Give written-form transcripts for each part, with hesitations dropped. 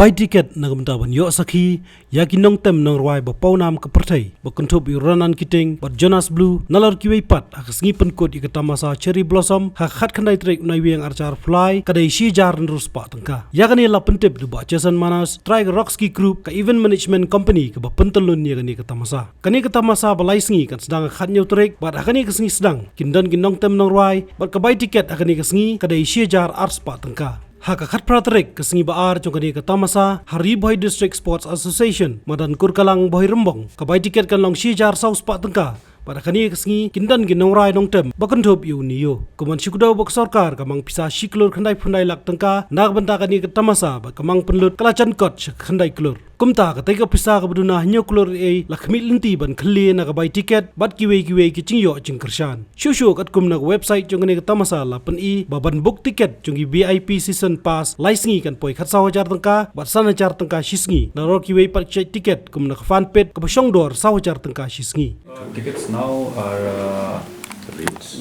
buy ticket na gamta ban yo Sakhi yaki nong tem nong rwai ba pawnam ka perthai ba kuntup yu Ronan Keating ba Jonas blue nalor kiwei pat akas ngi pen kot ikata masa cherry blossom ha khat khandai trek nai wiang archar fly kadai shi jar nrus pa tangka yakani la pentip du ba chesan manas try rockski group ka event management company ka ba pentelun ni kani kata masa ba laisngi kan sedang khat nyau trek ba akani kasngi sedang kindan ginong tem nong rwai ba ka buy ticket akani kasngi kadai shi jar ars pa tangka Haka khat pratrek kesengi baar jongkani ke tamasa Hari Boy District Sports Association madan kurkalang boy rembong kabai tiket kan long shijar saus pak tengka pada kani kesengi kindan ginong rai nong tem bakan thop yu niyo kuman sikudau bok sarkar kamang pisa siklur khandai phundai lak tengka nak benta kani ke tamasa ba kamang penlut kalacan kot khandai klur kumta ka tega pisa ka buduna hanyo klur e lakmi linti ban khli na ka bai tiket bat kiwe ki chingyo chingkershan shushu kat kumna website jongani ke tamasa la pen I baban book tiket jongi VIP season pass laisngi kan poi khat sawajar tengka bat sanajar tengka shisngi na ror kiwe pat check tiket kumna ka fan pet ka basong dor sawajar tengka shisngi tickets now are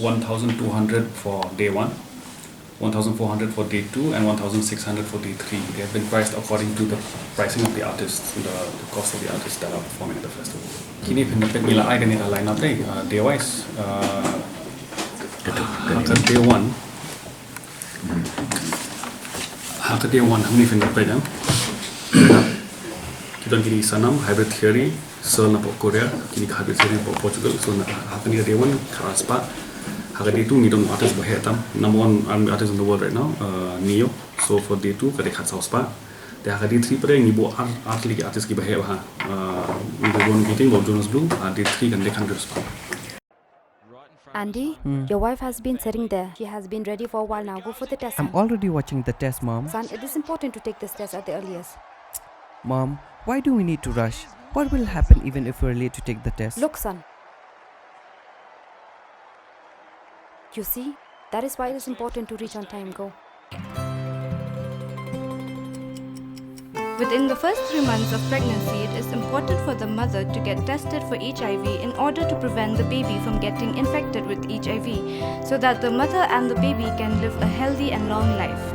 1,200 for day 1, 1,400 for day 2 and 1,600 for day 3. They have been priced according to the pricing of the artists, the cost of the artists that are performing at the festival. Kini pendapat mila I kan line up day wise. Day 1. Day 1 हमने pendapat jam. Kita kini sanam hybrid theory. So na po Korea, kini hybrid theory po Portugal. So na hakani day 1 keras pa. Day 2 ni dong artist bahetam. Number 1 artist in the world right now, Neo. So for day 2 kadek hat saus pa. Day 3 pada ni bo art lagi artist ki bahe bah. Ni Ronan Keating or Jonas blue. Day 3 kan dek 100 pa. Andy, your wife has been sitting there. She has been ready for a while now. Go for the test. I'm already watching the test, Mom. Son, it is important to take this test at the earliest. Mom, why do we need to rush? What will happen even if we're late to take the test? Look, son. You see, that is why it is important to reach on time. Go. Within the first 3 months of pregnancy, it is important for the mother to get tested for HIV in order to prevent the baby from getting infected with HIV, so that the mother and the baby can live a healthy and long life.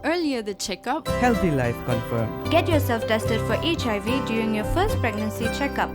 Earlier the checkup. Healthy life confirmed. Get yourself tested for HIV during your first pregnancy checkup.